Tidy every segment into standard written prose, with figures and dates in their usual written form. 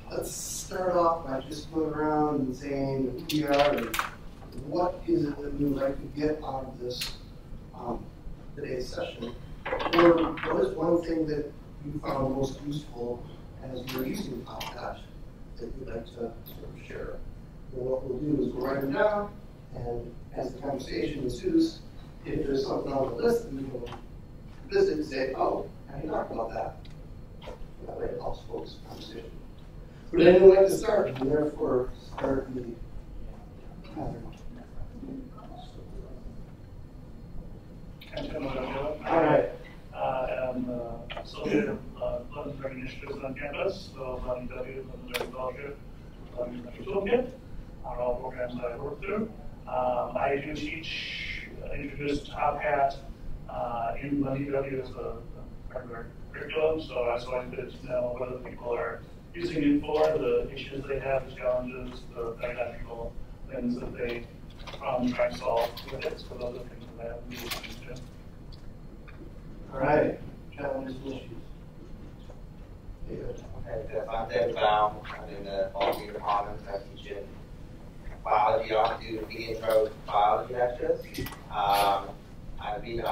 let's start off by just going around and saying who we are and what is it that we would like to get out of this today's session. Or what is one thing that you found most useful as you're using Top Hat that you'd like to sort of share? And what we'll do is we'll write them down, and as the conversation ensues, if there's something on the list that we can visit and say, oh, I didn't talk about that. That way it helps focus the conversation. Would anyone like to start and therefore start the pattern? All right. I'm associate of Learning Learning Initiatives on campus, so Learning W, Learning Learning Fellowship, Learning Learning Toolkit are all programs that I work through. I do teach, introduce Top Hat in Learning W as a regular curriculum, so I was always good to know whether people are using it for the issues they have, the challenges, the pedagogical things that they try to solve with it. So those are things that I have used to. All right, challenges and issues. Okay, so I'm David Baum. I'm in the biology department. I teach in biology. I do the intro biology lectures. I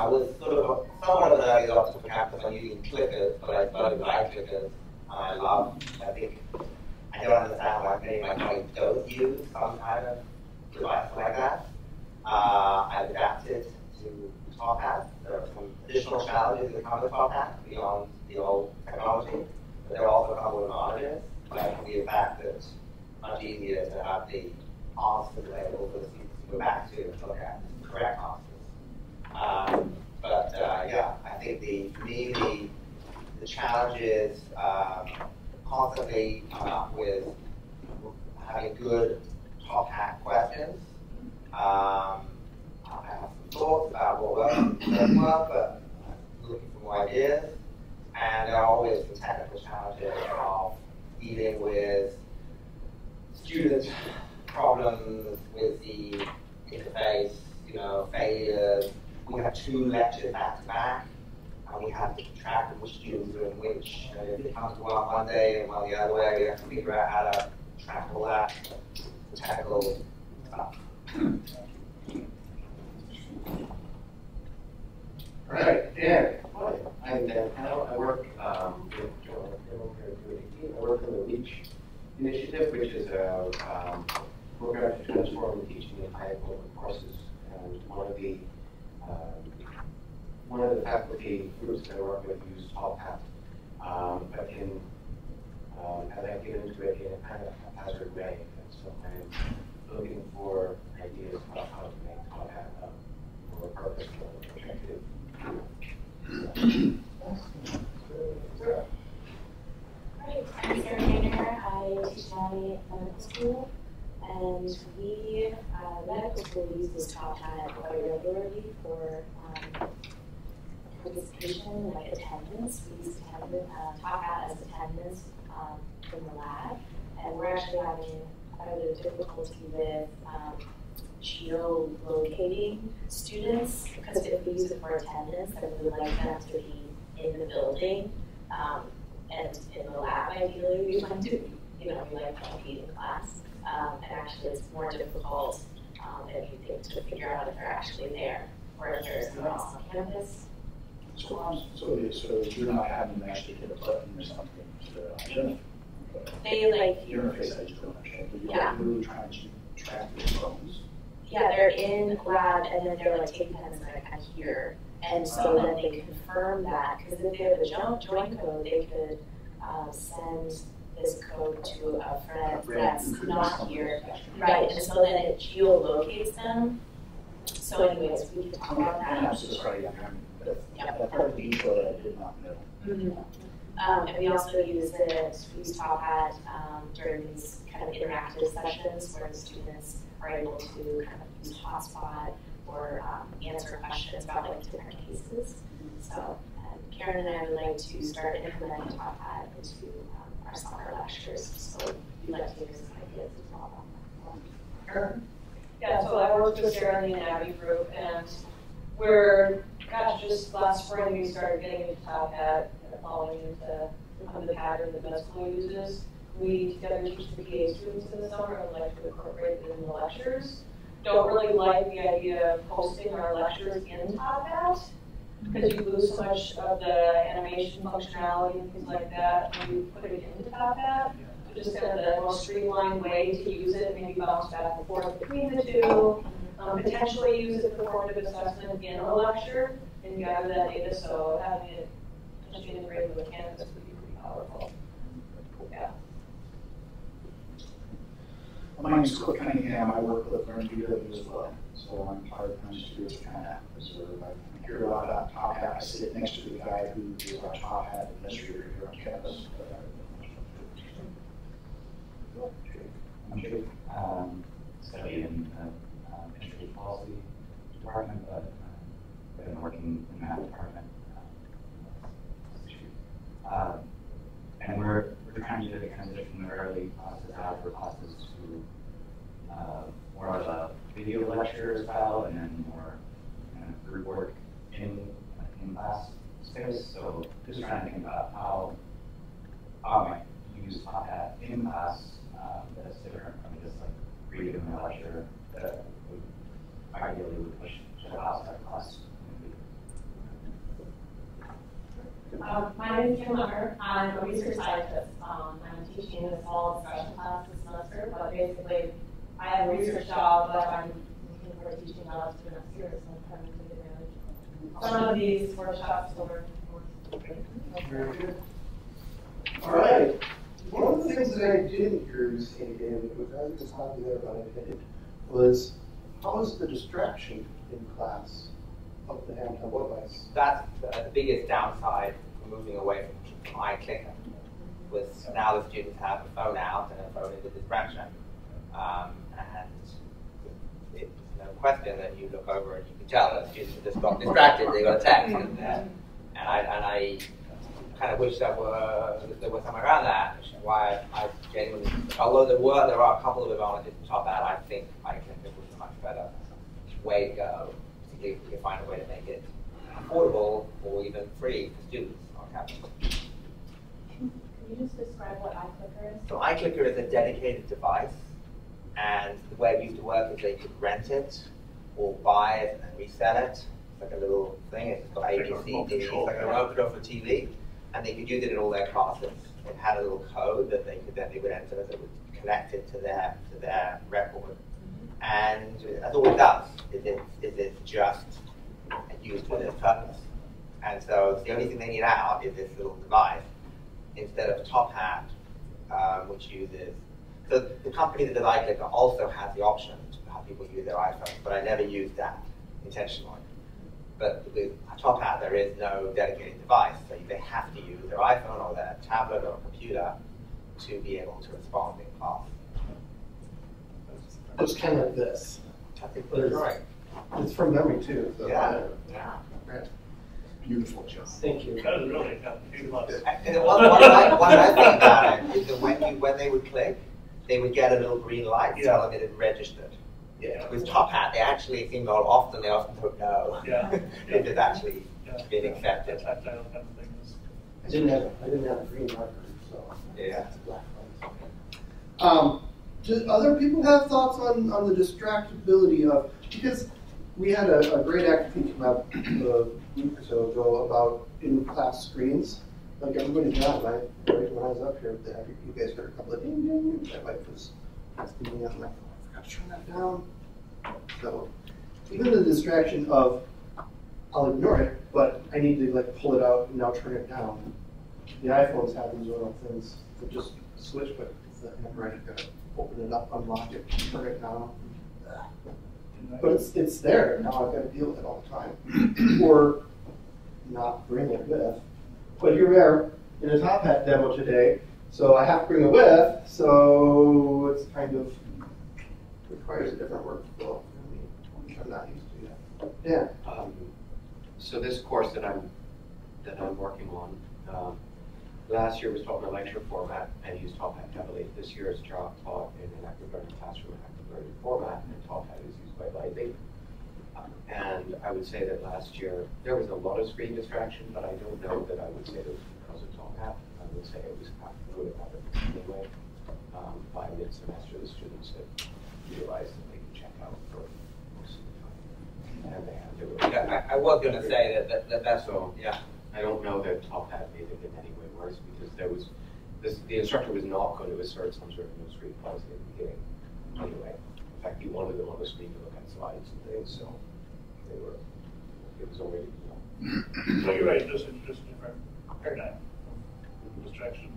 was sort of somewhat of an early adopter for campus on using clickers, but I started with clickers. I don't understand why many of my colleagues don't use some kind of device like that. I've adapted to Top Hat. There are some additional challenges that come with Top Hat beyond the old technology, but there also come with advantages, like the fact that it's much easier to have the answers available for the students to go back to and look at the correct answers. Yeah, I think the challenge is constantly coming up with having good Top Hat questions. I have some thoughts about what works and doesn't work, but I'm looking for more ideas. And there are always the technical challenges of dealing with student problems with the interface, failures. We have 2 lectures back to back, and we have to keep track of which students are in which. And if it comes to one day and one the other way, we have to figure out how to track all that technical stuff. All right, Dan. Hi, I'm Dan Powell. I work with Joel here at 218. I work on the REACH initiative, which is a program to transform the teaching of high equivalent courses. And one of the faculty groups that I work with use Top Hat, but as I get into it in a kind of haphazard way. And so I'm looking for ideas about how to make Top Hat a more purposeful and effective. Great, I'm Sarah Gaynor. I teach anatomy at medical school, and we medical school uses Top Hat quite regularly for participation, like attendance. We use Top Hat as attendance in the lab, and we're actually having quite a bit of difficulty with geolocating students, because if we use it for attendance, then we would like them to be in the building and in the lab. Ideally, we want to, we like them to be in class. And actually, it's more difficult if you think to figure out if they're actually there or if they're somewhere else on campus. So you're not having them actually hit a button or something to identify. They the interface. I just don't understand. But you're really trying to track their phones. Yeah, they're in lab, and then they're like taking pens and kind of here, and so then they confirm that, because if they have a join code, they could send this code to a friend that's not here, right? And so then it geolocates them. So, anyways, we can talk about that. I'm so sorry. That part of the intro that I did not know. Mm-hmm. And we also use Top Hat during these kind of interactive sessions where the students are able to kind of use Hotspot or answer questions about like different cases. So Karen and I would like to start implementing Top Hat into our summer lectures. So we'd like to hear some ideas as well about that. Karen? Yeah, so I worked with Sarah in the anatomy group, and just last spring we started getting into Top Hat, following into the pattern that med school uses. we together teach the PA students in the summer and like to incorporate it in the lectures. Don't really like the idea of posting our lectures in Top Hat because you lose so much of the animation functionality and things like that when you put it into Top Hat. So just kind of the most streamlined way to use it, maybe bounce back and forth between the two. Potentially use it for formative assessment in a lecture and gather that data, so having it potentially integrated with Canvas would be pretty powerful. Yeah. My name is Cliff Cunningham. I work with Learn BW as well. So I'm part of the Students Kind of Reserve. I hear a lot about Top Hat. I sit next to the guy who is our Top Hat administrator here on campus. I'm Jake. Study in education policy department, but I've been working in that department. And we're trying to transition the early classes out for classes to more of a video lecture style and then more kind of group work in class space. So just trying to think about how I might use Top Hat in class that's different from just like reading a lecture that would ideally would push to the outside class. My name is Kim Lummer. I'm a research scientist. I'm teaching this fall special class this semester, but basically I have a research job, but I'm looking for teaching jobs for next year, so I'm trying to take advantage of some of these workshops over. Very good. All right. One of the things that I didn't hear you say, David, which I was just not there about it, was how is the distraction in class of the handheld device? That's the biggest downside from moving away from iClicker. Was now the students have a phone out and a phone is a distraction. And it's no question that you look over and you can tell that students just got distracted, they got a text. And I kind of wish there was somewhere around that, which is why I genuinely, although there are a couple of advantages to Top Hat, I think iClicker was a much better way to go. If we can find a way to make it affordable or even free for students on campus. Can you just describe what iClicker is? So iClicker is a dedicated device, and the way it used to work is they could rent it or buy it and resell it. It's like a little thing, it's got A, B, C, D, it's like a remote control for TV, and they could use it in all their classes. It had a little code that they would enter that would connect it to their record. And that's all it does, is it's just used for this purpose. And so the only thing they need out is this little device instead of Top Hat, which uses, so the company that does iClicker also has the option to have people use their iPhones, but I never used that intentionally. But with Top Hat, there is no dedicated device, so they have to use their iPhone or their tablet or computer to be able to respond in class. It's kind of like this. I think that's right. It's from memory too. So Yeah. Right. Beautiful job. Thank you. That is really complicated. And one nice thing about it is that when they would click, they would get a little green light telling them it had registered. Yeah. With Top Hat, they actually seem often don't know if it's actually been accepted. I didn't have a green marker, so Yeah. it's black light. Do other people have thoughts on the distractibility of, because we had a great activity come up a week or so ago about in-class screens. Like everybody's got, right? When I was up here, you guys heard a couple of ding ding. My wife was asking me, I'm like, oh, I forgot to turn that down. So even the distraction of, I'll ignore it, but I need to like pull it out and now turn it down. The iPhones have these little things that just switch, but it's the handwriting. Got to open it up, unlock it, turn it down. But it's there. Now I've got to deal with it all the time, or not bring it with. But here we are in a Top Hat demo today, so I have to bring it with. So it's kind of requires a different workflow for me, which I'm not used to yet. Yeah. So this course that I'm working on, last year was taught in a lecture format and used Top Hat heavily. This year is taught in an active learning classroom active learning format, and Top Hat is used quite lightly. And I would say that last year there was a lot of screen distraction, but I don't know that I would say it was because of Top Hat. I would say it was kind of fluid habit anyway. by mid-semester, the students have realized that they can check out for most of the time. And they have to. Yeah, I was going to say that's So, yeah. I don't know that Top Hat made it in any way worse because there was, the instructor was not going to assert some sort of no screen policy at the beginning anyway. In fact, he wanted them on the screen to look at slides and things, so it was already, So you're right, this is just a different paradigm, distraction.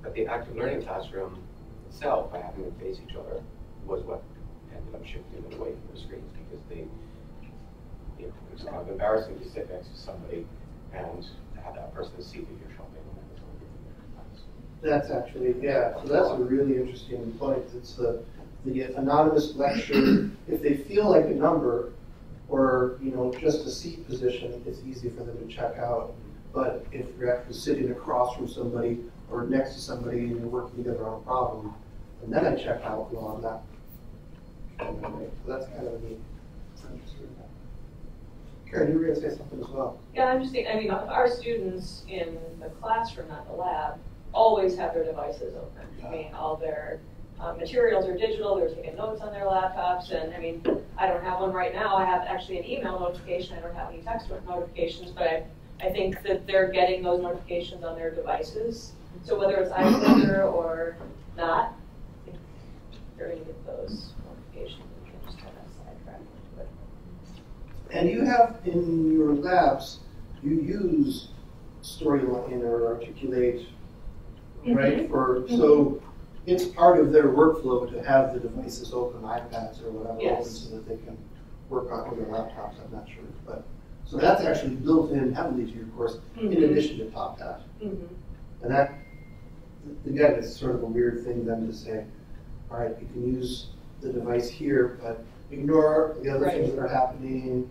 But the active learning classroom itself, by having them face each other, was what ended up shifting them away from the screens because it was kind of embarrassing to sit next to somebody and have that person see that you're shopping when it's only That's actually, yeah, so that's a really interesting point. It's the anonymous lecture. If they feel like a number or, just a seat position, it's easy for them to check out. But if you're actually sitting across from somebody or next to somebody and you're working together on a problem, and then I check out on that. So that's kind of neat. Karen, you were going to say something as well. Yeah, I'm just thinking, our students in the classroom, not the lab, always have their devices open. All their materials are digital, they're taking notes on their laptops, and I don't have one right now. I have actually an email notification. I don't have any text notifications, but I think that they're getting those notifications on their devices. So whether it's iCenter or not, I think they're going to get those notifications. We can just kind of sidetrack into it. And you have in your labs, you use Storyline or Articulate, right? So it's part of their workflow to have the devices open, iPads or whatever, open so that they can work on their laptops. I'm not sure, but so that's actually built in heavily to your course in addition to Top Hat. And that, again, it's sort of a weird thing then to say, all right, you can use the device here, but ignore the other things that are happening.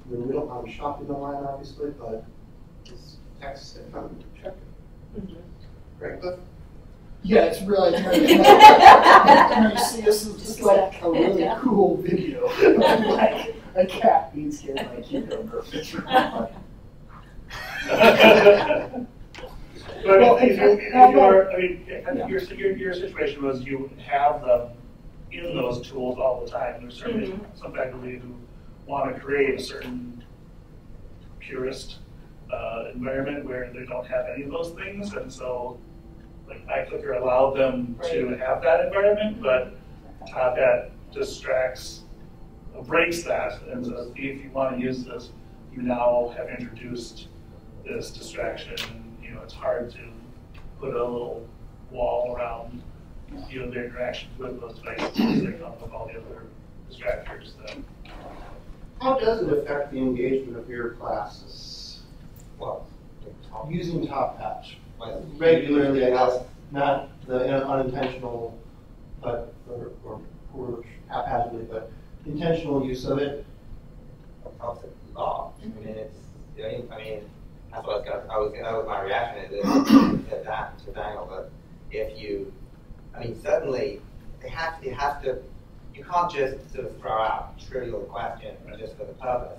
We don't mind shopping online, obviously, but it's text and come to check it. Right, Cliff? Yeah, it's really you see this is just like a really cool video of like a cat being scared by a cucumber picture. Your situation was you have them in those tools all the time. There's certainly some faculty who want to create a certain purist environment where they don't have any of those things, and so iClicker allowed them to have that environment, but Top Hat distracts, breaks that, and says, if you want to use this, you now have introduced this distraction. It's hard to put a little wall around their interactions with those devices because they come with all the other distractors. How does it affect the engagement of your classes? Well, using Top Hat regularly, I guess, not the unintentional, but or haphazardly, but intentional use of it. Helps a lot. That's what that was my reaction to Daniel. But if you, certainly you can't just sort of throw out trivial questions just for the purpose.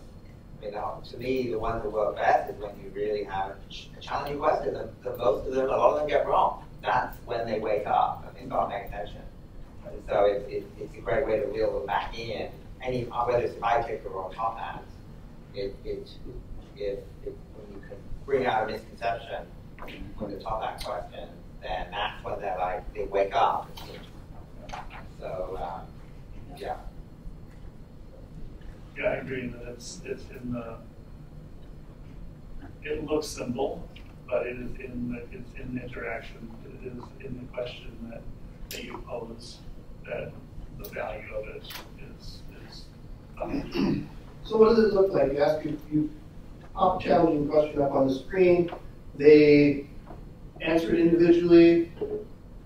To me, the ones that work best is when you really have a challenging question, and a lot of them get wrong. That's when they wake up and they start paying attention. And so it's a great way to reel them back in. Whether it's iClicker or Top Hat, when you can bring out a misconception with the Top Hat question, then that's when they wake up. So yeah. Yeah, I agree that it's in the. It looks simple, but it is it's in the interaction. It is in the question that you pose that the value of it is. So what does it look like? You pop a challenging question up on the screen. They answer it individually.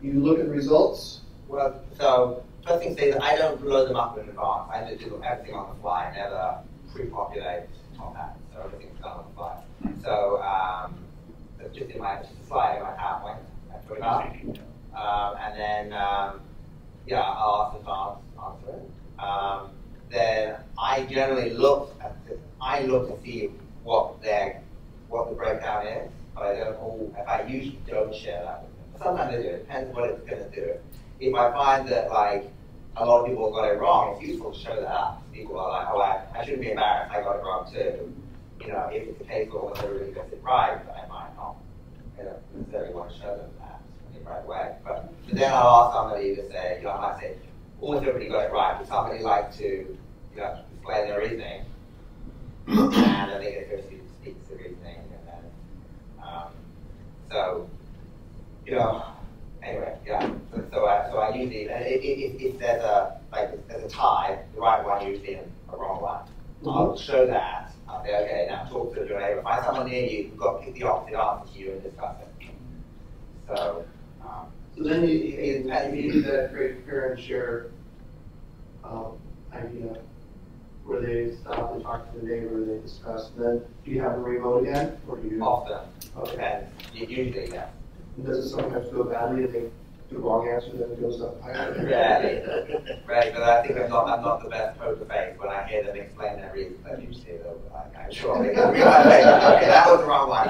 You look at the results. Well, so first thing to say is I don't load them up in advance. I just do everything on the fly. I never pre-populate Top Hat, so everything's done on the fly. So it's just in my slide in my PowerPoint. I put it up, and then I'll ask them to answer it. Then I generally look to see what the breakdown is, but I usually don't share that with them. Sometimes I do. It depends what it's going to do. if I find that like a lot of people got it wrong, it's useful to show that up. People are like, oh, I shouldn't be embarrassed, I got it wrong too. You know, if it's the case where one everybody gets it right, but I might not, you know, necessarily want to show them that right away. But then I'll ask somebody to say, you know, I might say, almost everybody got it right. Would somebody like to, you know, explain their reasoning? And then they get the first student speaks the reasoning, and then, so, you know, anyway, yeah. So I usually, and if there's a there's a tie, the right one usually and a wrong one. I'll show that. I'll say, okay, now talk to your neighbor. Find someone near you who's got pick the opposite answer to you and discuss it. So. So then if you do that great parent share idea where they stop and talk to the neighbor, they discuss, then do you have a revote again? Or do you? Often. Okay. And usually, yeah. And does it sometimes go badly if they do the wrong answer, then it goes up higher? Right, but I think I'm not the best poker face when I hear them explain their reasons. I usually they'll be like, I'm sure they can realize later, okay, that was the wrong one.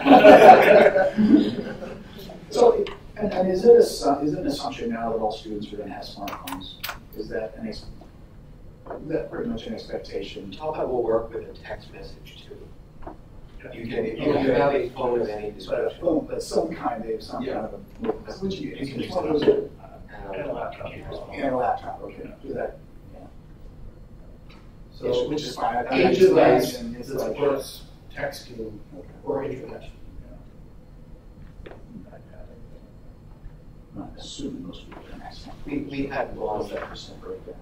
So, and is it an assumption now that all students are going to have smartphones? Is that pretty much an expectation? TopHat will work with a text message too. You can have a phone of any description. But some kind of Yeah. which you can And a laptop. and a laptop. Okay, do that. Yeah. So which is fine. age device is of course texting or internet. Not assuming most people can access. We had laws that percent breakdown.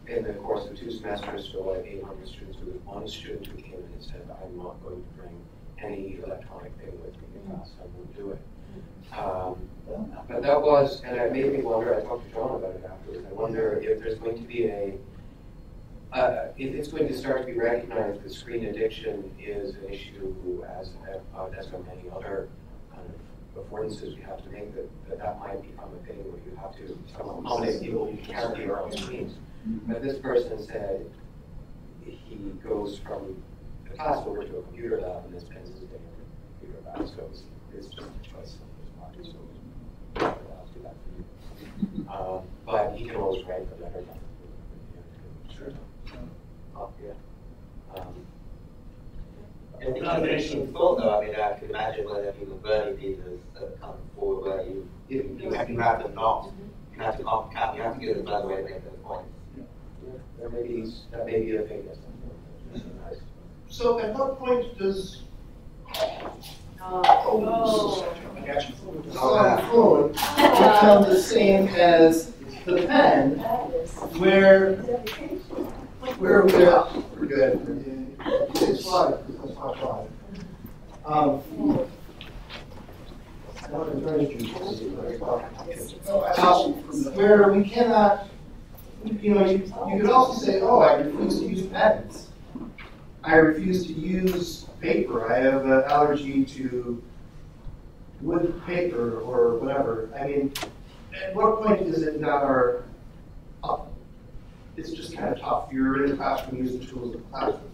in the course of 2 semesters for like 800 students, there was one student who came in and said, I'm not going to bring any electronic thing with me in class, I won't do it. But that was, and it made me wonder, I talked to John about it afterwards, I wonder if there's going to be if it's going to start to be recognized that screen addiction is an issue as so many other kind of affordances we have to make, that might become a thing where you have to accommodate people who can't be around screens. But this person said he goes from the class over to a computer lab and spends his day in a computer lab. So it's just a choice on his part. So I'll do that for you. But he can always write the letter down. Sure. Yeah. And it's an interesting thought, though. I mean, I could imagine whether people burning pieces that come forward where you have them not. You have to give them another way to make those points. That may be a thing. So at what point does phone become the same as the pen, where we're good. It's fine. It's not fine. Where we cannot, you know, you could also say, oh, I refuse to use pens. I refuse to use paper. I have an allergy to wood paper or whatever. I mean, at what point is it not our, it's just kind of tough. You're in the classroom, use the tools of the classroom.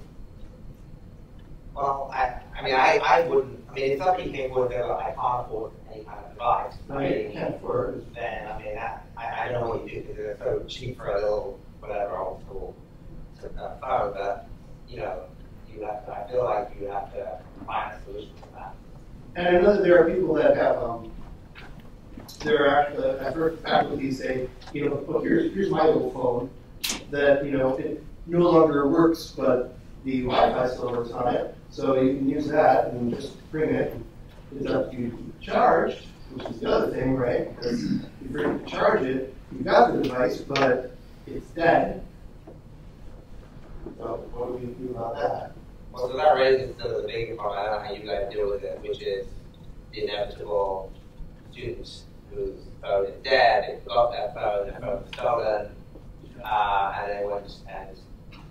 Well, I wouldn't, if somebody came forward and said, I can't afford any kind of device, I can't afford it. then, I don't know what you do because it's so cheap for a little, whatever, old school phone, but, you know, I feel like you have to find a solution for that. And I know that there are people that have, there are actually, I've heard faculty say, you know, look, here's my little phone that, you know, it no longer works, but the Wi-Fi still works on it. So you can use that and just bring it. It's up to you to keep it charged, which is the other thing, right? Because if you bring it to charge it, you've got the device, but it's dead. So what do we do about that? Well, so that raises the bigger problem. I don't know how you guys deal with it, which is the inevitable students whose phone is dead, they've got their phone is stolen, and they went and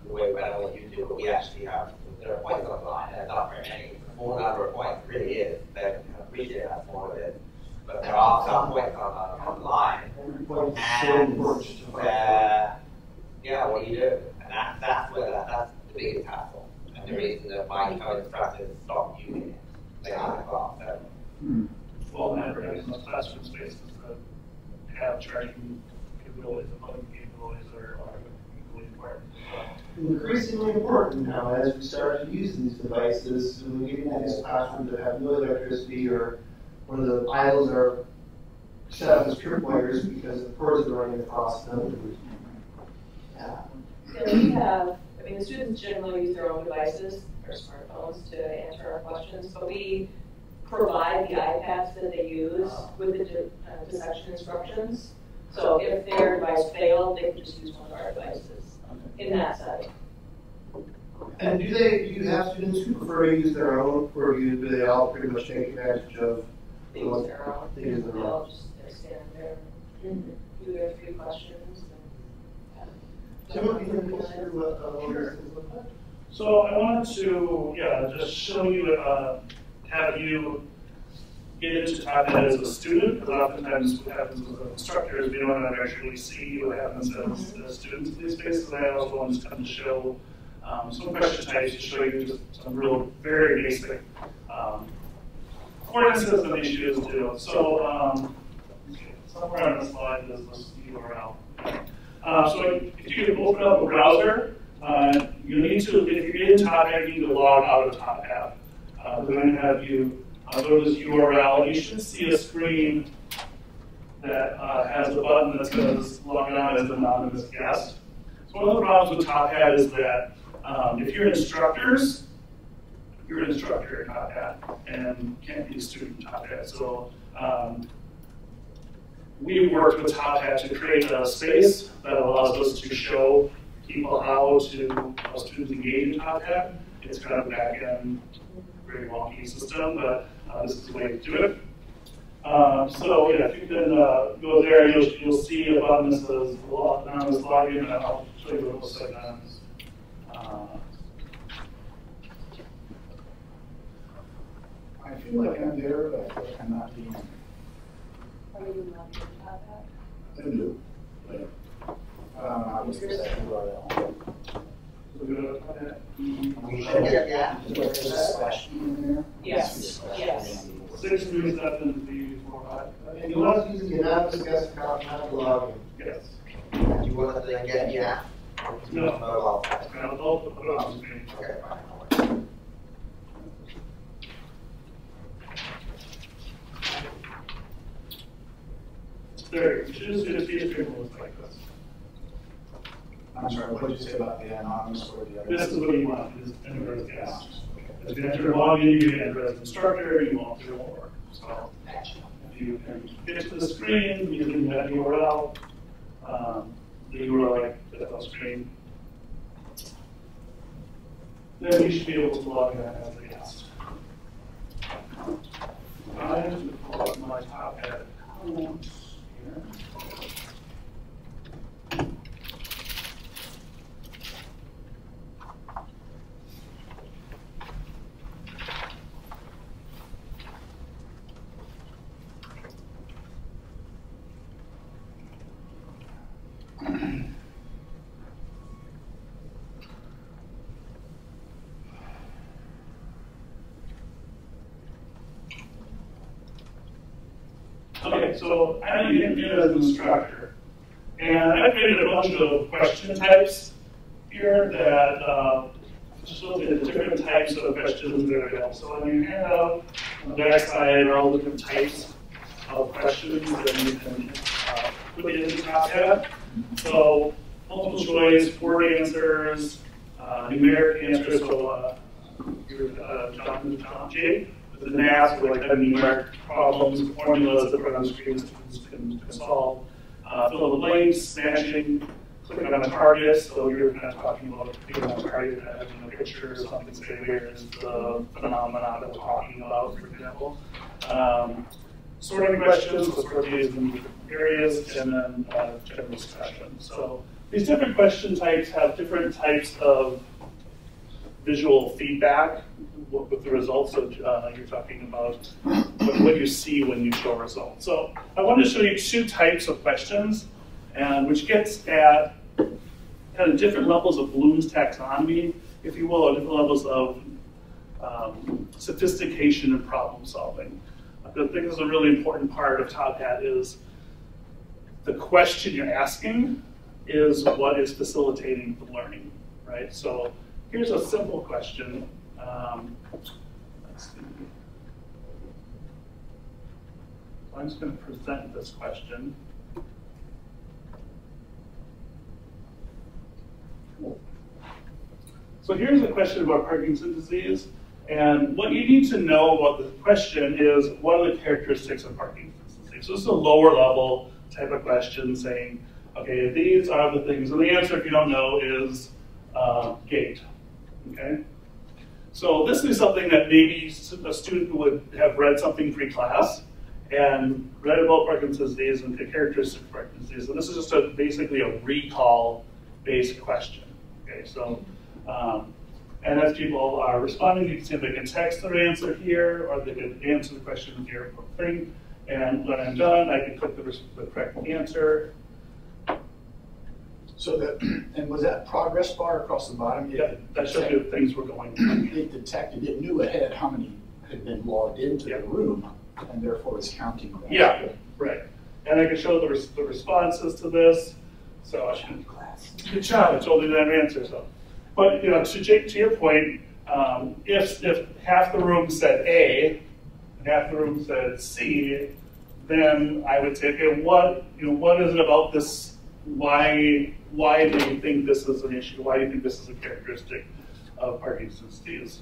the way I don't know what you do, but we actually have, there are points online, and not very many. The full number of points really is. They appreciate how small it is. But there are some points online. Yeah, what do you do? And that's the biggest hassle. And the reason that my co-instructors stopped using it. They are in class. Well, and in those classroom spaces that have charging capabilities and plugging capabilities are equally important. Increasingly important now as we start to use these devices, when we get into these classrooms that have no electricity or where the aisles are set up as tripwires because the cords are running across them. Yeah. Yeah, we have, I mean, the students generally use their own devices, their smartphones, to answer our questions, but we provide the iPads that they use with the dissection instructions. So if their device failed, they could just use one of our devices in that setting. And do you have students who prefer to use their own, or do they all pretty much take advantage of? They use their own. They use their They'll own. just extend their, do their 3 questions. So what do you think what things look like? So I wanted to, just show you, have you get into TopHat as a student, because oftentimes what happens with instructors, we don't actually see what happens as students in these spaces. I also wanted to kind of show some question types to show you just some real, very basic coordinate system issues too. So somewhere on the slide is this URL. So if you can open up a browser, you need to, if you get in TopHat, you need to log out of TopHat. We're going to have you go to this URL. You should see a screen that has a button that says log on as an anonymous guest. So one of the problems with TopHat is that if you're instructors, you're an instructor in TopHat and can't be a student in TopHat. So we worked with TopHat to create a space that allows us to show people how students engage in TopHat. It's kind of a back-end, very wonky system, but this is the way to do it. So yeah, if you can go there, you'll see a button that says anonymous login, and I'll show you what it looks like on. I feel like I'm there, but I feel like I'm not being. Are you logged into TopHat? I do, but I was going to say URL. We should get that. Is there a question in there? Yes, yes. 6, 3, 7, 3, 4, 5. And you want to use the anonymous guest account, not the login. Yes. Do you want to then get the app? No. Mobile. I'll put it on the screen. Okay, fine. There, you should just see a screen that looks like this. I'm sorry, what did you say about the anonymous or the other? This is what you want, is enter as a guest. If you enter login, you enter as instructor, you won't do more work. So if you can get to the screen using that URL, the URL that's on the screen, then you should be able to log in as a guest. I'm going to pull up my TopHat account here. Okay, so I'm in as an instructor, and I created a bunch of question types here that just look at the different types of questions that are available. So on your handout, on the back side are all different types of questions that you can put in TopHat. So multiple choice, word answers, numeric answers, so John J. The NAS, where like numeric problems, formulas that are on the screen students can solve. Fill in the blanks, matching, clicking on a target, so you're kind of talking about clicking on a target, having a picture or something, say where is the phenomenon that we're talking about, for example. Sorting questions, so sort these in different areas, and then general discussion. So these different question types have different types of visual feedback with the results of you're talking about what you see when you show results. So I wanted to show you 2 types of questions, and which gets at kind of different levels of Bloom's taxonomy, if you will, or different levels of sophistication and problem solving. I think this is a really important part of TopHat is the question you're asking is what is facilitating the learning, right? So here's a simple question. Let's see. So I'm just going to present this question. Cool. So here's a question about Parkinson's disease. And what you need to know about the question is, what are the characteristics of Parkinson's disease? So this is a lower level type of question saying, okay, these are the things. And the answer, if you don't know, is gait. Okay? So this is something that maybe a student would have read something pre-class and read about Parkinson's disease and the characteristics of Parkinson's disease. So this is just basically a recall-based question. Okay, so and as people are responding, you can see they can text their answer here, or they can answer the question with your thing. And when I'm done, I can click the correct answer. So and was that progress bar across the bottom? Yeah, that shows you if things were going on. It detected, it knew ahead how many had been logged into the room, and therefore is counting that. Yeah, right. And I can show the responses to this. So I should, good job, I told you that answer. So, but to your point, if half the room said A and half the room said C, then I would say, okay, what is it about this? Why do you think this is an issue? Why do you think this is a characteristic of Parkinson's disease?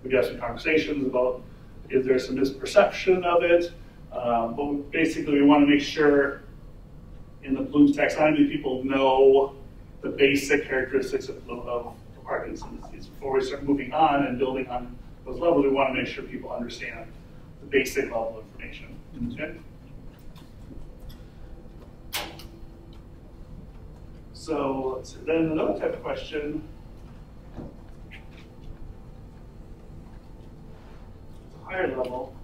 We have some conversations about, is there some misperception of it? But basically, we want to make sure in the Bloom's taxonomy, people know the basic characteristics of Parkinson's disease. Before we start moving on and building on those levels, we want to make sure people understand the basic level of information. Okay? So let's see. Then another type of question. It's a higher level.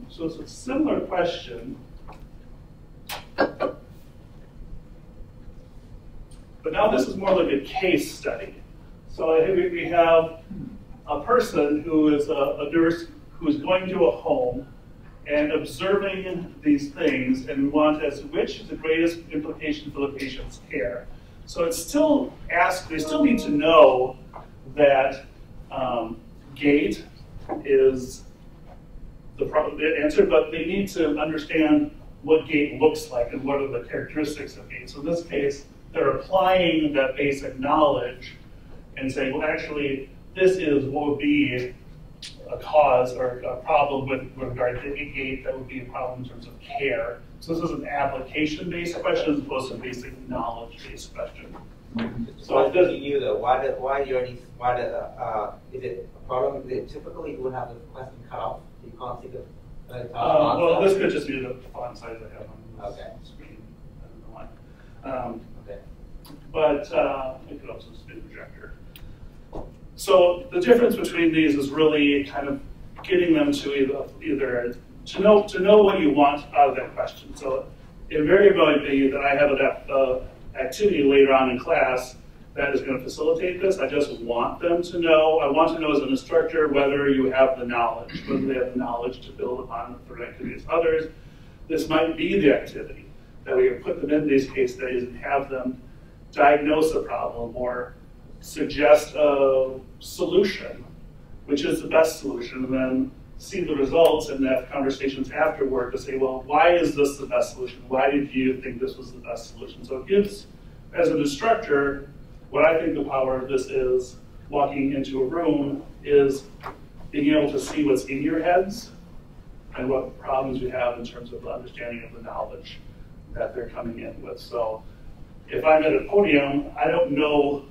So it's a similar question, but now this is more like a case study. So here we have a person who is a nurse who is going to a home and observing these things, and we want as which is the greatest implication for the patient's care. So it's still asked, they still need to know that gait is the answer, but they need to understand what gait looks like and what are the characteristics of gait. So in this case, they're applying that basic knowledge and saying, well, actually, this is what would be a cause or a problem with regard to gait that would be a problem in terms of care. So this is an application-based question as opposed to a basic knowledge-based question. So what you knew though? Why is it a problem? Typically, you would have the question cut off. You can't see the well, this could just be the font size I have on the screen. I don't know why. Okay. But it could also just be the projector. So the difference between these is really kind of getting them to either to know what you want out of that question. So invariably that I have an activity later on in class that is going to facilitate this. I just want them to know. I want to know as an instructor whether you have the knowledge, whether they have the knowledge to build upon the activities of others. This might be the activity that we can put them in these case studies and have them diagnose a problem or suggest a solution, which is the best solution, and then see the results and have conversations afterward to say, well, why is this the best solution? Why did you think this was the best solution? So it gives, as an instructor, what I think the power of this is, walking into a room, is being able to see what's in your heads and what problems you have in terms of the understanding of the knowledge that they're coming in with. So if I'm at a podium, I don't know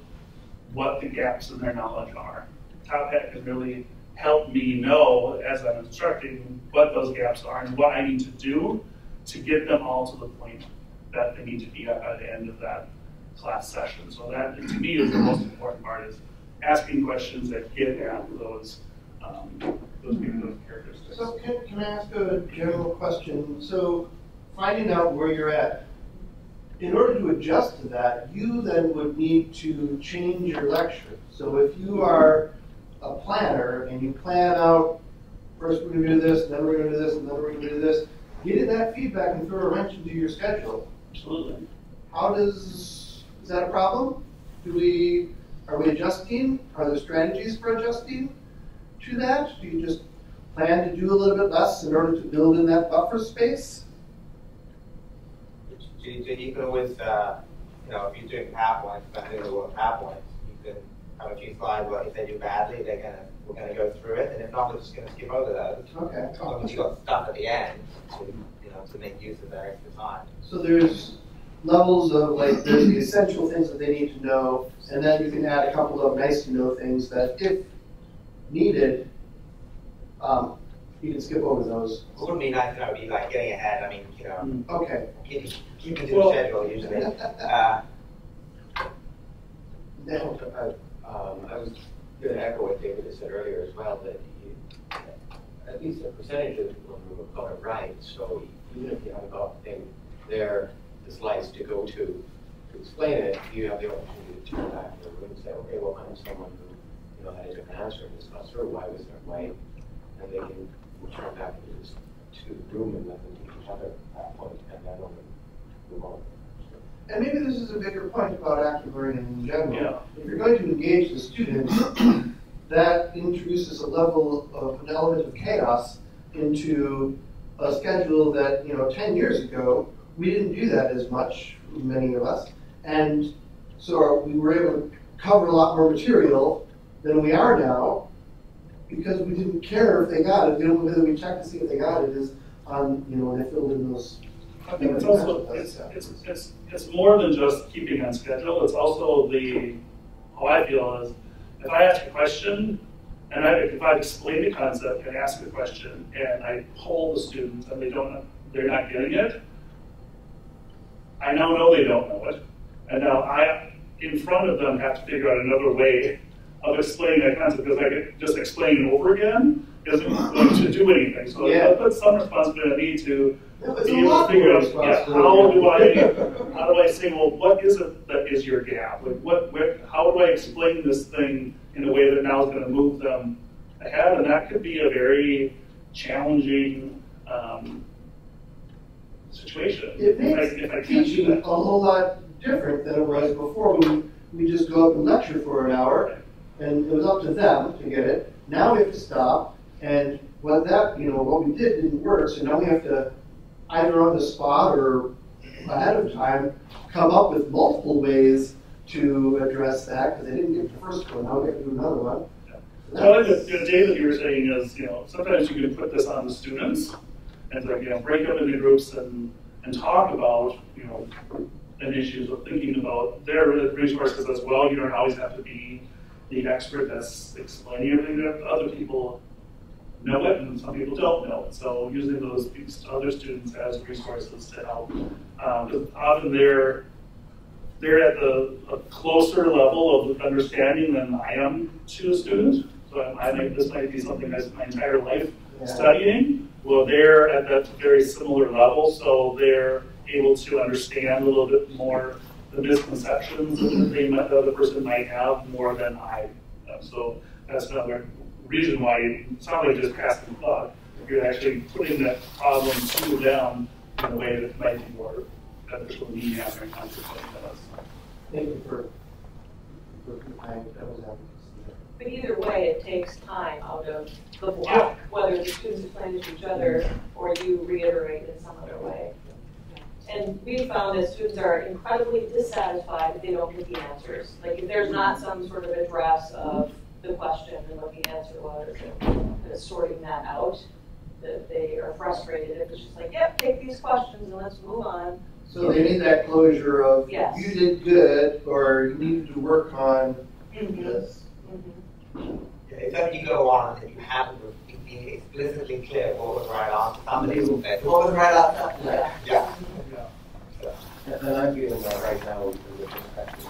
what the gaps in their knowledge are. Top Hat can really help me know, as I'm instructing, what those gaps are and what I need to do to get them all to the point that they need to be at by the end of that class session. So that, to me, is the most important part, is asking questions that get at those characteristics. So can I ask a general question? So finding out where you're at, in order to adjust to that, you then would need to change your lecture. So if you are a planner and you plan out, first we're gonna do this, then we're gonna do this, and then we're gonna do this, getting that feedback and throw a wrench into your schedule. Absolutely. Is that a problem? Are we adjusting? Are there strategies for adjusting to that? Do you just plan to do a little bit less in order to build in that buffer space? You can always, if you're doing PowerPoint, especially the word PowerPoint, you can have a few slides where if they do badly, we're gonna go through it, and if not, we're just gonna skip over those. Okay. As long as you've got stuff at the end to make use of their extra time. So there's levels of there's the essential things that they need to know, and then you can add a couple of nice to know things that, if needed, you can skip over those. It wouldn't be nice to be like getting ahead. I mean, Okay. keep it to the schedule usually. I was going to echo what David had said earlier as well, that at least a percentage of people in the room have got it right. So even if you haven't got the slides to go to explain it, you have the opportunity to turn back to the room and say, okay, well, I'm someone who had a different answer and discuss through why was that way, and they can return back to the room and let them teach each other at that point, and then move on. And maybe this is a bigger point about active learning in general. Yeah. If you're going to engage the students, that introduces an element of chaos into a schedule that, 10 years ago, we didn't do that as much, many of us. And so we were able to cover a lot more material than we are now because we didn't care if they got it. The only way that we checked to see if they got it is on, when they filled in those. I think it's also, it's more than just keeping on schedule. It's also how I feel is, if I ask a question, and if I explain the concept and ask a question, and I poll the students and they're not getting it, I now know they don't know it. And now I, in front of them, have to figure out another way of explaining that concept, because I could just explain it over again isn't going to do anything. So it puts some responsibility on me to be able to figure out, how do I say, well, what is it that is your gap? How do I explain this thing in a way that now is going to move them ahead? And that could be a very challenging situation. It makes teaching a whole lot different than it was before. We just go up and lecture for an hour, and it was up to them to get it. Now we have to stop, and what we did didn't work, so now we have to either on the spot or ahead of time come up with multiple ways to address that, because they didn't get the first one. Now we have to do another one. So I think David, you were saying is, sometimes you can put this on the students and break them into groups and talk about, issues of thinking about their resources as well. You don't always have to be the expert that's explaining everything to other people. Know it, and some people don't know it. So using these other students as resources to help. Because often they're at a closer level of understanding than I am to a student. So this might be something I spent my entire life studying. Well, they're at that very similar level, so they're able to understand a little bit more the misconceptions that the other person might have more than I have. So that's another reason why it's not like just passing the buck. You're actually putting that problem to them in a way that might be more beneficial than me answering conversation with us. Thank you for my devil's advocacy. But either way, it takes time out of the block, whether the students explain it to each other or you reiterate in some other way. And we found that students are incredibly dissatisfied if they don't get the answers. Like if there's not some sort of address of the question and what the answer was, and kind of sorting that out, that they are frustrated. If it's just like, yep, take these questions and let's move on. So they need that closure of, yes, you did good, or you needed to work on this. If then you go on and you haven't been explicitly clear what was the right answer, somebody will say, what was the right answer? Yeah. And I'm feeling that right now with the questions.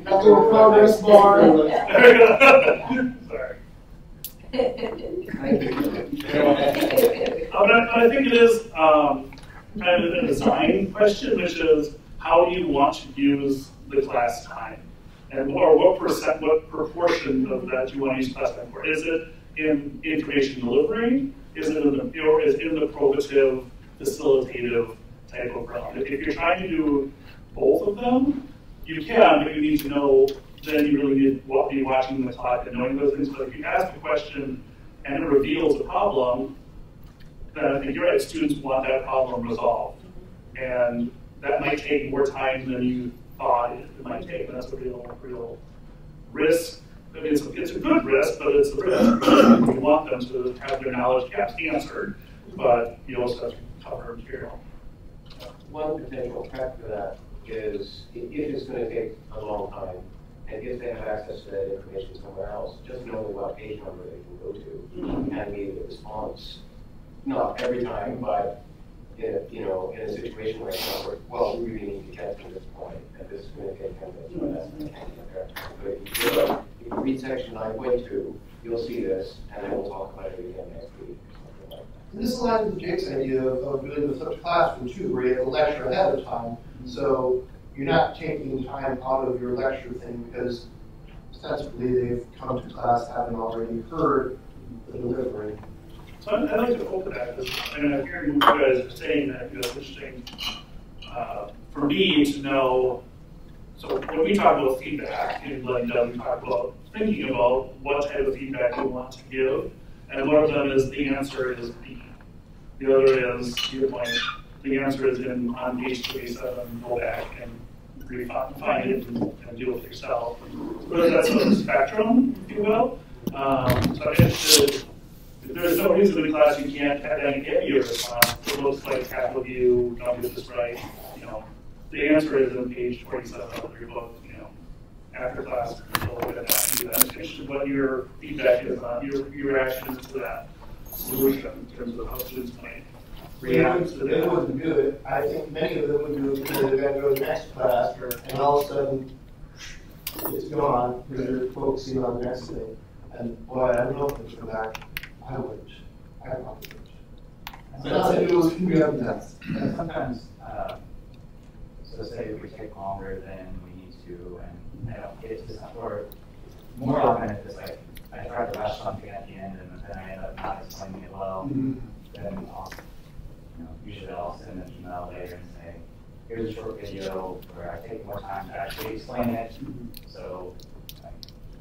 Little progress bar. Sorry. I think it is kind of a design question, which is how do you want to use the class time? And or what proportion of that do you want to use class time for? Is it in information delivery? Is it in the, or is it in the probative, facilitative type of realm? If you're trying to do both of them, you can, but you need to know, then you really need to be watching the clock and knowing those things. But if you ask a question and it reveals a problem, then I think you're right, students want that problem resolved. And that might take more time than you thought it might take, and that's a real risk. I mean, it's a good risk, but it's a risk. You want them to have their knowledge gaps answered, but you also have to cover material. One potential threat for that is if it's going to take a long time, and if they have access to that information somewhere else, just knowing what page number they can go to and immediate response. Not every time, but in a situation where it's not, well, we really need to get to this point, and this is going to take 10 minutes. But if you read section 9.2, you'll see this, and then we'll talk about it again next week. Like and this aligns with Jake's idea of doing the flipped classroom too, where you have a lecture ahead of time. So you're not taking time out of your lecture thing because ostensibly they've come to class having already heard the delivery. So I'd like to open that because I mean, I'm hearing you guys are saying that, it's interesting for me to know. So when we talk about feedback in Blend Up, we talk about thinking about what type of feedback we want to give, and one of them is the answer is B. The other is, to your point, the answer is on page 27, go back and find it and deal with it yourself. But that's sort of a spectrum, if you will. So I'm interested. There's no reason in the class you can't have any give you a response. It looks like half of you don't get this right. The answer is on page 47 of your book. After class, we'll look at that. I'm interested in what your feedback is on your reaction to that solution in terms of how students might react to that. They wouldn't do it. I think many of them would do it because they're going to go to the next class, and all of a sudden it's gone because they're focusing on the next thing. And boy, I don't know if they come back. I wouldn't. I probably wouldn't. Sometimes, so say if we take longer than we need to, and I don't get to this, or more often it's just like I try to rush something at the end, and then I end up not explaining it well. Then I'll, usually I'll send an email later and say, here's a short video where I take more time to actually explain it. So.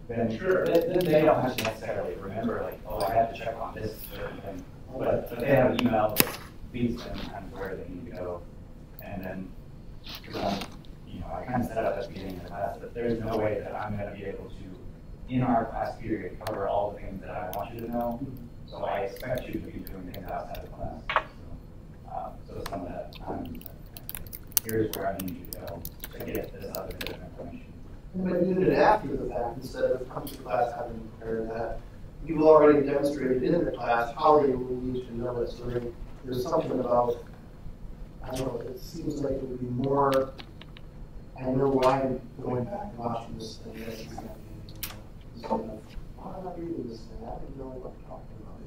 Then they don't have to necessarily remember, like, oh, I have to check on this certain thing. But they have an email that leads them kind of where they need to go. And then, I kind of set up at the beginning of the class, but there's no way that I'm going to be able to, in our class period, cover all the things that I want you to know. So I expect you to be doing things outside of class. So some of that time, here's where I need you to go to get this other bit of information. And by doing it after the fact, instead of coming to class having prepared that, you've already demonstrated in the class how they will need to know it. So there's something about, I don't know, it seems like it would be more, I know why I'm going back and watching this thing. Instead of, why am I reading this thing? I didn't know what I'm talking about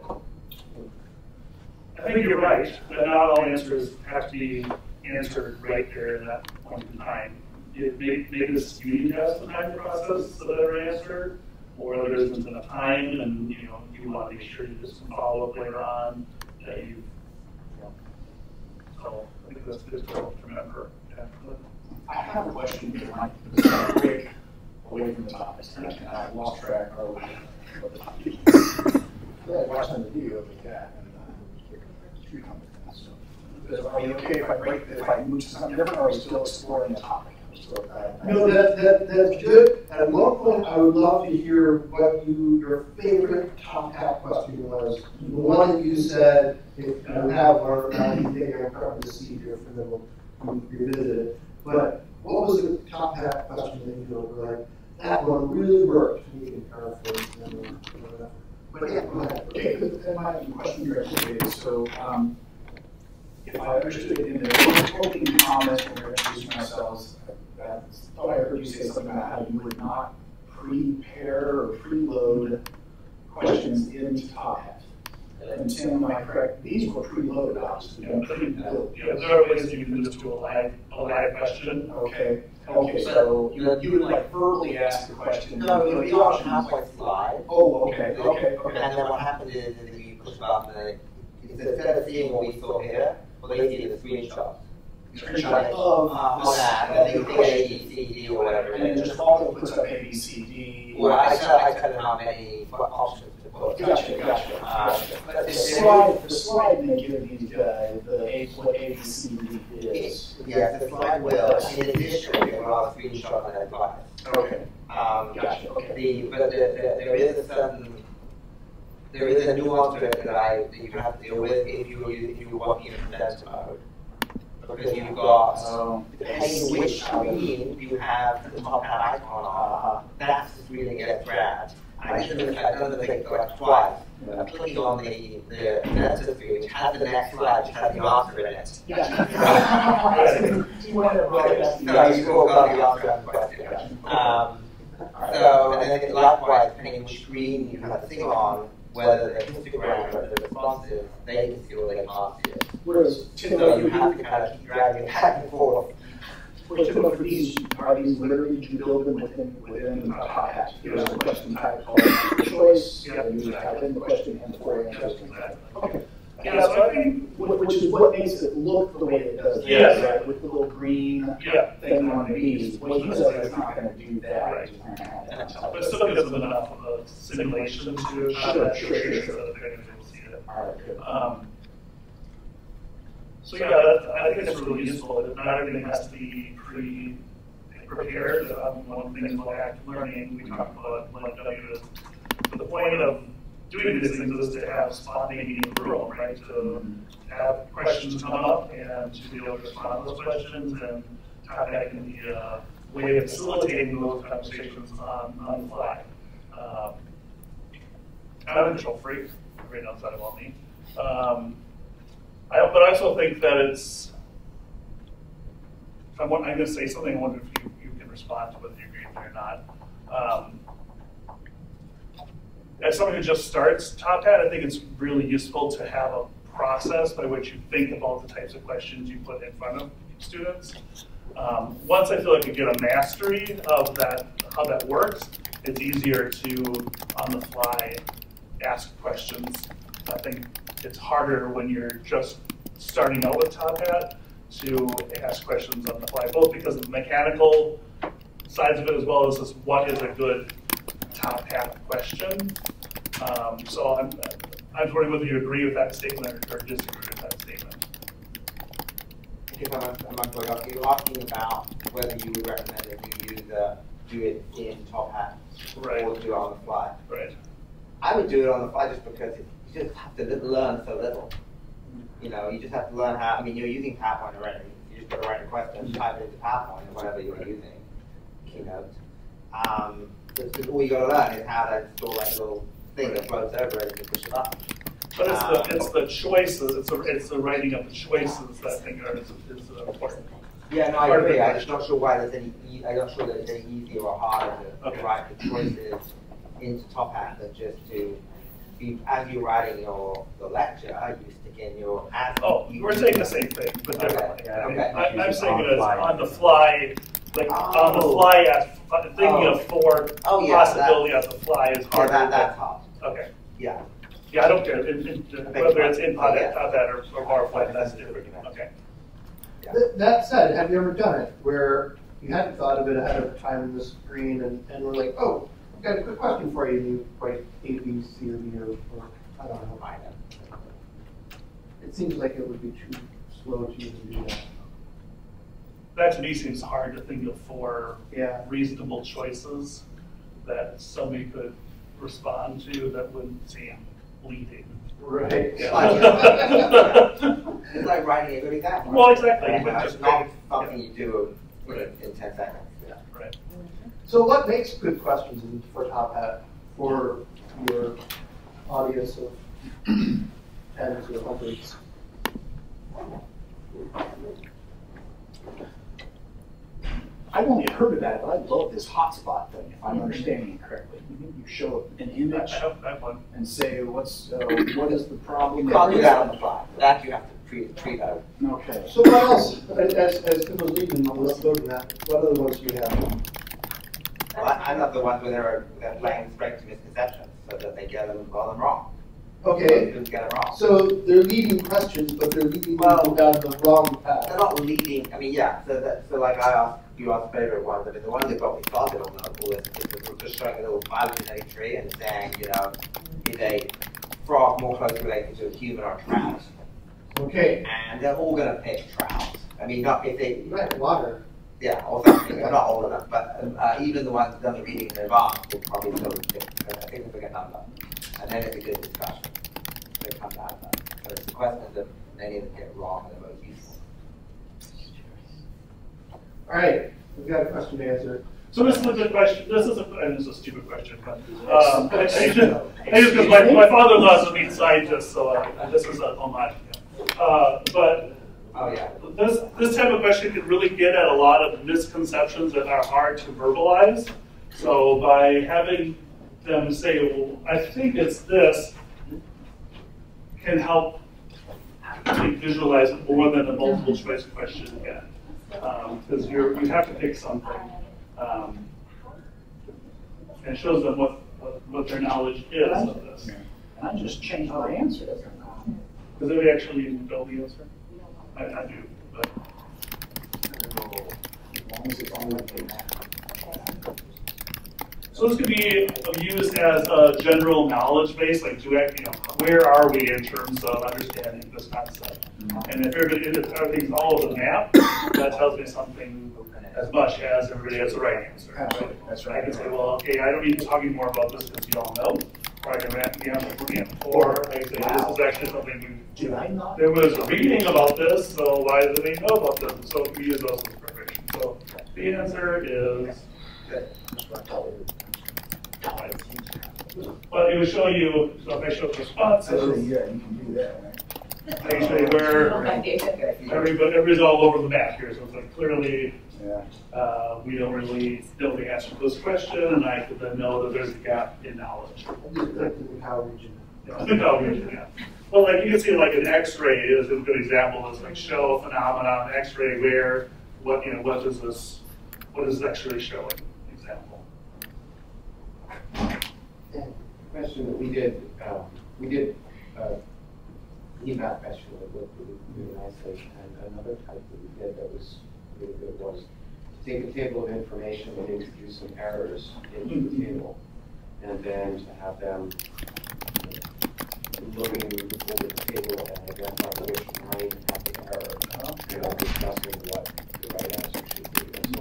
yet. I think you're right, but not all answers have to be answered right there in that point in time. Maybe this you need to have some time to process so that are answered, or there isn't enough time, and you want to make sure you just can follow up later on that you. So I think that's good to remember. Yeah. I have a question that might break away from the topic, and I lost track of what the topic is. I watched on the video of that, and three comments. Are you okay if I move to something different, or are we still exploring the topic? No, that's good. At one point, I would love to hear what your favorite top hat question was. The one that you said, if you have one, you think I'm covering the seat here for them, we'll revisit it. But what was the top hat question that you were like, that one really worked? You can paraphrase them or whatever. But yeah, go ahead. Okay, that might be a question you're anticipating. So, if I understood it in the opening comments when we were introducing ourselves, I thought I heard you say something about how you would not prepare or preload questions into Top Hat. And Tim, am I correct? These were preloaded, obviously. Yeah, there are ways you can just do a live question. Okay. Okay, so you would like verbally ask the question. No, it would be on a PowerPoint slide. Oh, okay. And then what happens is you push a button and instead of seeing what we saw here, what they see is a screenshot. Screenshot of of that, and they think A, B, C, D, or whatever. And then just follow puts up A, B, C, D. Well, I tell them how many options to put. Gotcha. But The slide may give you what A, B, C, D is. Yes, the slide will. In addition, it will allow a screenshot and advice. Okay. Gotcha. Okay. But there is a nuance to it that you have to deal with if you're working in presenter mode. Because you've got, depending on which screen you have the top hat icon on, that's really gets grabbed. I've done the thing like twice. I'm clicking on the presenter screen, which has the next slide, which has the answer in it. So you've all got the answer on the question. And then likewise, depending on which screen you have the thing on, whether they're Instagram, whether they're responsive, they can see what they can't see it. Whereas, so you have to kind of keep dragging back and forth. For these, are these literally, do you build them within the Top Hat? There's a question type called choice, and you type in the question and the four answers. Okay. Yeah, so I think, which is what makes it look the way it does, yes. Right? With the little green thing on the B's. What you said is not going to do that. Right. But it still gives them enough of a simulation to Sure. so that they're going to be able to see it. All right, good. So yeah, I think it's really useful. Not everything has to be prepared. One thing is about active learning. We talked about LMW is, but the point of doing these things is to have spontaneity in the room, right? To have questions come up and to be able to respond to those questions, and Top Hat can be a way of facilitating those conversations on the fly. I'm a control freak, right outside of all me. But I also think that it's, I'm going to say something, I wonder if you can respond to whether you agree with it or not. As someone who just starts Top Hat, I think it's really useful to have a process by which you think about the types of questions you put in front of students. Once I feel like you get a mastery of that, how that works, it's easier to, on the fly, ask questions. I think it's harder when you're just starting out with Top Hat to ask questions on the fly, both because of the mechanical sides of it as well as just what is a good Top Hat question. So I'm wondering whether you agree with that statement or disagree with that statement. If I'm are you asking about whether you would recommend that you do it in Top Hat right. or do it on the fly? Right. I would do it on the fly just because you just have to learn so little. You know, you just have to learn how. I mean, you're using PowerPoint already. You just got to write a question, type it into PowerPoint or whatever you're using, Keynote. Because all you got to learn is how to install that little thing that floats over it and push it up. But it's the choices. It's the writing of the choices that I think is important. Yeah, no, I agree. I'm just not sure why there's any. I'm not sure that it's any easier or harder to write the choices into Top Hat than just to. As you're writing the lecture, you stick in your answer. Oh, we're saying the same thing, but differently. Okay. I'm saying it as on the fly, like on the fly, thinking of four possibility on the fly is harder. Yeah, that's hard. Okay. Yeah. Yeah, I don't care. Whether it's in Top Hat or PowerPoint, that's different. Okay. Yeah. That said, have you ever done it where you hadn't thought of it ahead of time in the screen and we're like, oh, I've got a quick question for you, and you write A, B, C, or D, or I don't know. It seems like it would be too slow to even do that. That to me seems hard to think of four reasonable choices that somebody could respond to that wouldn't seem leading. Right. Yeah. It's like writing a good example. Well, exactly. It's not something you do in 10 seconds. Yeah. Right. So what makes good questions for Top Hat for your audience of tens or hundreds? I've only heard of that, but I love this hotspot thing, if I'm understanding it correctly. You show an image I have one. and say, what is the problem? You can't do that on the fly. That you have to treat that. Okay. So what else, as Tim was leaving, let's go to that, what other ones do you have? Well, I love the ones where they're playing strengths and misconceptions, so that they get them well and wrong. Okay, Students get it wrong. so they're leading questions, but they're leading Well, people down the wrong path. They're not leading, I mean, yeah, so like you asked favorite ones, I mean, the ones that got me started on all this is just showing a little phylogenetic tree and saying, you know, is a frog more closely related to a human or a trout? Okay. And they're all going to pick trout. I mean, not if they, Right, water. yeah, or something, they're not all of them, but even the ones that done the reading in advance will probably still pick a significant number. And then it's a good discussion. They come down to that. So it's the questions that many of them get wrong and the most useful. All right, we've got a question to answer. So this is a good question. This is a stupid question, but I just because my father-in-law is a meat scientist, so this is a homage. But Oh yeah. this type of question can really get at a lot of misconceptions that are hard to verbalize. So by having them say, well, I think it's this, can help visualize it more than a multiple choice question can. Because you have to pick something. And it shows them what their knowledge is of this. And I just changed my answer. Does anybody actually know the answer? I do, but As long as it's on the page. so this could be used as a general knowledge base, like where are we in terms of understanding this concept? And if everything's all over the map, that tells me something as much as everybody has the right answer. Absolutely. That's right. I can say, well, okay, I don't need to talk any more about this because you all know. Or I can wrap the answer for me. Or I can say, this is actually something Did I not? there was a reading about this, so why do they know about this? So we use those as preparation. So the answer is, but it would show you, so if I show responses, Yeah, you can do that, right? I can show you where everybody's all over the map here. So it's like clearly we don't really know the answer to this question, and I could then know that there's a gap in knowledge. The cow region. The cow region, yeah. Well, like you can see, like an X-ray is a good example. It's like show a phenomenon, X-ray where, what is this X-ray showing? Example. Question that we did EMAT question that looked really nicely, and another type that we did that was really good was to take a table of information and introduce some errors into the table, and then to have them looking over the table and identify which might have the error, and then discussing what the right answer should be. And so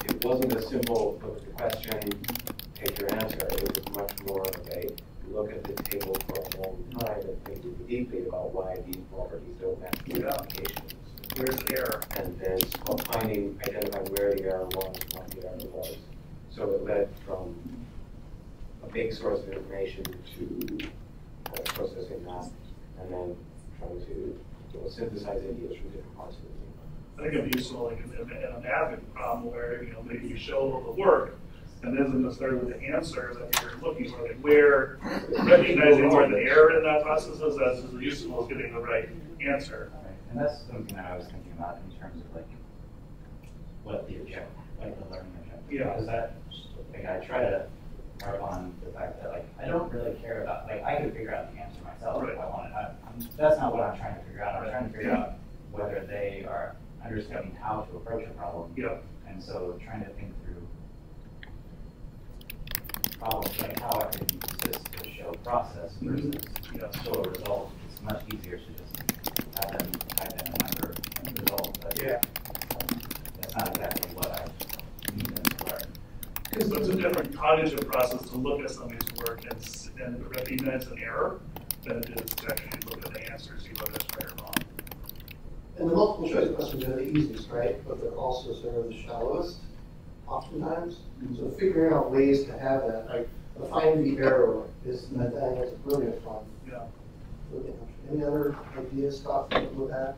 it wasn't a simple look at the question, take your answer. It was much more of a look at the table for a long time and think deeply about why these properties don't match the applications. Where's the error? And then identifying where the error was and what the error was. So it led from a big source of information to processing that, and then trying to synthesize ideas from different parts of the team. I think it'd be useful like in a mapping problem where maybe you show the work and isn't necessarily the answer that you're looking for. Like where recognizing where the error in that process is as useful as getting the right answer. Right. And that's something that I was thinking about in terms of like what the objective, like the learning objective. Yeah. Because that, like, I try to harp on the fact that like I don't really care about, like, I could figure out the answer myself if I wanted. That's not what I'm trying to figure out. I'm trying to figure out whether they are understanding how to approach a problem. Yeah. And so trying to think through problems like how everything exists to show process versus show a result. It's much easier to just have them type in a number and result. But that's not exactly what I need them to learn. Because it's a different cognitive process to look at somebody's work and recognize an error than it is to actually look at the answer, see whether it's right or wrong. And the multiple choice questions are the easiest, right? But they're also sort of the shallowest, oftentimes. So figuring out ways to have that, like find the error is, I think that's brilliant fun. Yeah. Any other ideas, thoughts with that?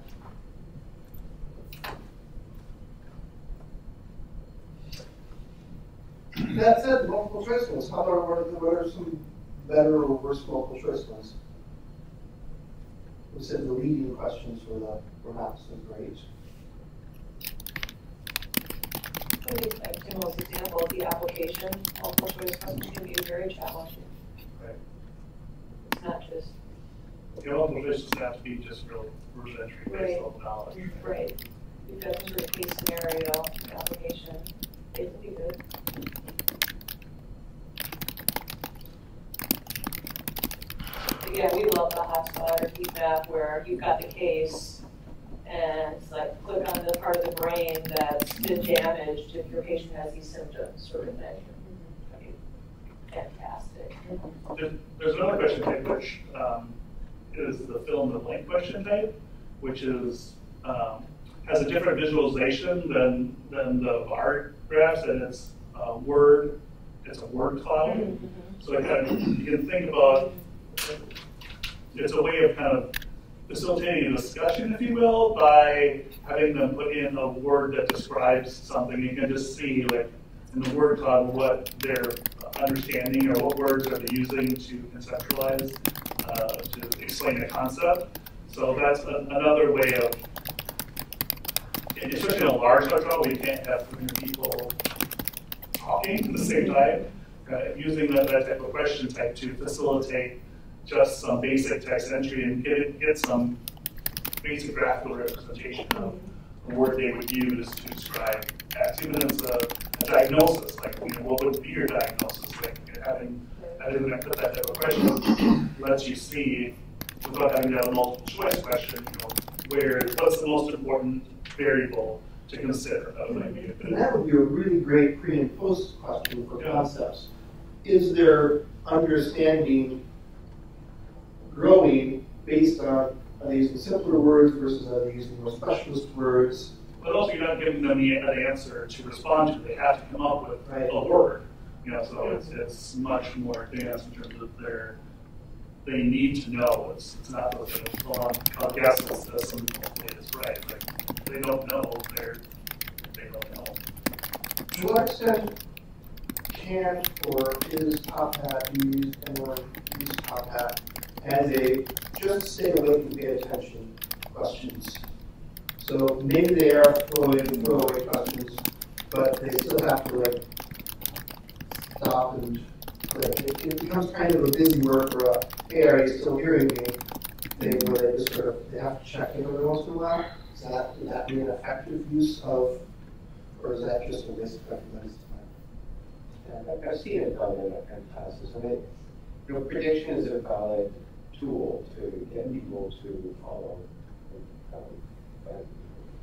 That said, multiple choice ones. How about what are some better or worse multiple choice ones? we said the leading questions were not so great. I think, like Tim's example, the application, multiple choice questions can be very challenging. Right. It's not just. The multiple choice doesn't have to be just real rudimentary based on knowledge. Right. You've got some sort of case scenario application. It would be good. But yeah, we love the hotspot or heat map where you've got the case and it's like click on the part of the brain that's been damaged if your patient has these symptoms sort of thing. I mean, fantastic. There's another question type which is the fill in the blank question type, which is has a different visualization than the bar graphs, and it's a word cloud. Mm-hmm. So it kind of, you can think about it's a way of kind of facilitating a discussion, if you will, by having them put in a word that describes something. You can just see, like, in the word cloud, what they're understanding or what words are they using to conceptualize, to explain a concept. So that's another way of, especially in a large trial where you can't have 300 people talking at the same time, using that type of question type to facilitate just some basic text entry and get some basic graphical representation of the word they would use to describe X. Even if it's a diagnosis, like, what would be your diagnosis? Like, having them put that type of question lets you see, without having to have a multiple choice question, what's the most important variable to consider. And that would be a really great pre and post question for concepts. Is there understanding growing based on, are they using simpler words versus are they using more specialist words? But also, you're not giving them an answer to respond to. They have to come up with a word. So it's much more advanced in terms of they need to know. It's not that I'll guess it's some is right. Like, they don't know. They don't know. To what extent can or is Top Hat used and/or use Top Hat as a just stay awake and pay attention questions? So maybe they are throwaway questions, but they still have to stop and click. It becomes kind of a busy work or hey, are you still hearing me? Thing where they just they have to check in every once in a while. Would that be an effective use of, or is that just a waste of everybody's time? I've seen it done in classes. I mean, prediction is a valid tool to get people to follow,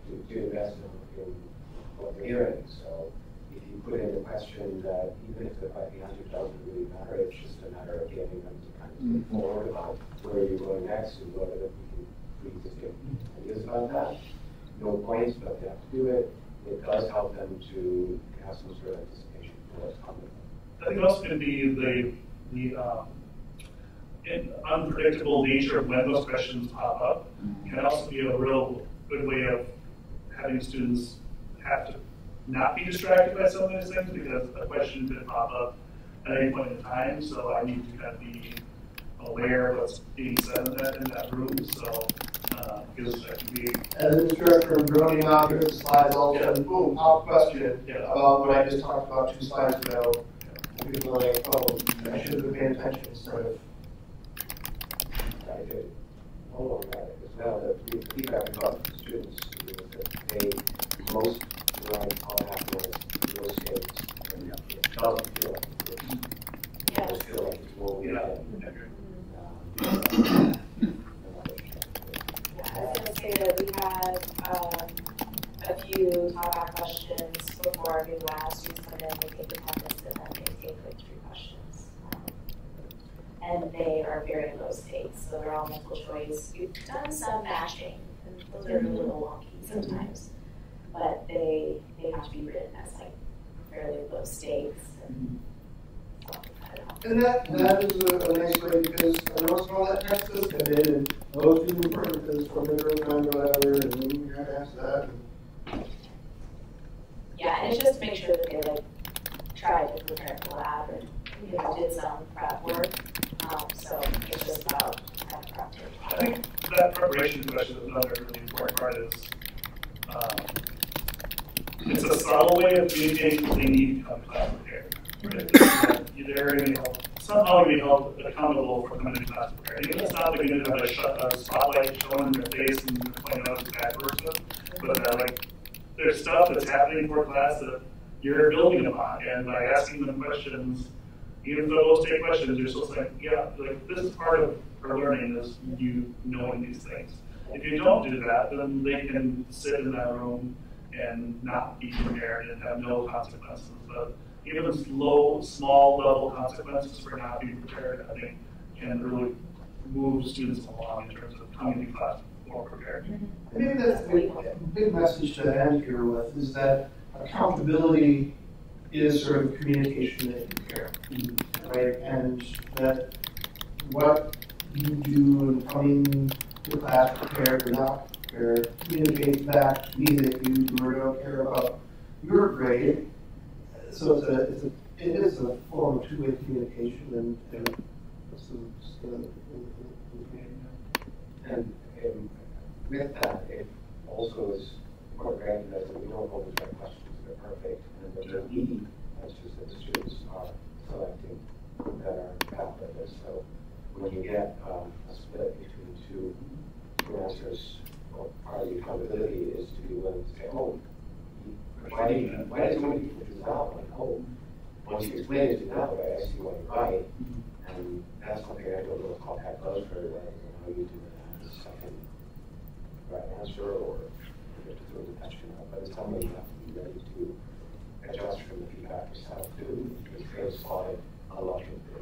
to invest in what they're hearing. So if you put in a question that even if the answer doesn't really matter, it's just a matter of getting them to kind of think forward about where you're going next and whether we can get ideas about that. No points, but they have to do it. It does help them to have some sort of anticipation for what's coming. I think also going to be the unpredictable nature of when those questions pop up can also be a real good way of having students have to not be distracted by some of these things, because a question could pop up at any point in time. So I need to kind of be aware of what's being said in that room. So because that can be. As an instructor, I'm droning out here the slides all of a sudden, boom, pop question about what I just talked about 2 slides ago. And people are like, oh, I should have been paying attention instead of. I did. Hold on that as well. The feedback we got from students is that they most like all happiness in those states. It doesn't feel like it doesn't feel like it's more I was going to say that we had a few top-out questions before our new lab students come in. They take the test and then they take like 3 questions. And they are very low stakes, so they're all multiple choice. We've done some matching, and those are a little wonky sometimes, but they have to be written as like fairly low stakes. And that is a nice way, because I know all that text does come in, and those two purposes from the time or whatever, and then you have to ask that. Yeah, and it's just to make sure that they like tried to prepare for the lab and did some prep work. So it's just about kind of prep. I think that preparation question is another really important part is, it's a subtle way of communicating that they need to come to class prepared. Right? They're going to somehow be held accountable for coming to class prepared. Even if it's not like you're going to have a spotlight showing in their face and pointing out as a bad person, but like there's stuff that's happening for class that you're building upon, and by asking them questions, even though those take questions, you're supposed to think, yeah, like this is part of our learning is you knowing these things. If you don't do that, then they can sit in that room and not be prepared and have no consequences. But even small level consequences for not being prepared, I think, can really move students along in terms of coming to class more prepared. I think that's a big message to end here with is that accountability is sort of communication that you care, right? And that what you do in coming to class prepared or not prepared communicates back to me that you do or don't care about your grade. So it is a form of two-way communication and with that, it also is important to recognize that we don't always write questions that are perfect, and that there need, that's just that the students are selecting that are valid. So when you get a split between two answers, well, part of the accountability is to be willing to say, oh, why does somebody do this that way? Oh, once you explain it that way, I see why you're right. And that's something I don't know if contact does very well, how you do that as a second right answer or you have to throw the question out. But it's something you have to be ready to adjust from the feedback yourself too, because they'll spot it a lot of the,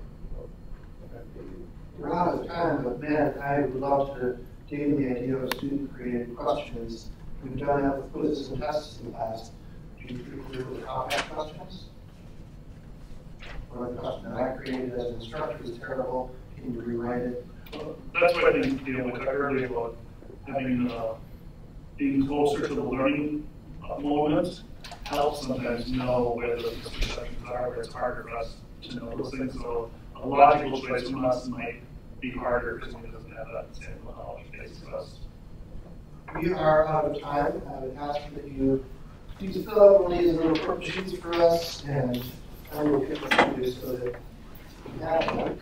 we're out of time, but man, I would love to dig into the idea of student-created questions. We've done that with quizzes and tests in the past. Do you agree with the compact questions? Or the question that I created as an instructor was terrible, can you rewrite it? That's what I think, we talked earlier about having, being closer to the learning moment helps sometimes know where the misperceptions are, where it's harder for us to know those things. So a logical choice from us might be harder because it doesn't have that same knowledge base to us. We are out of time. I would ask that you please fill out one of these little purple sheets for us, and I will get this to you so that you have one.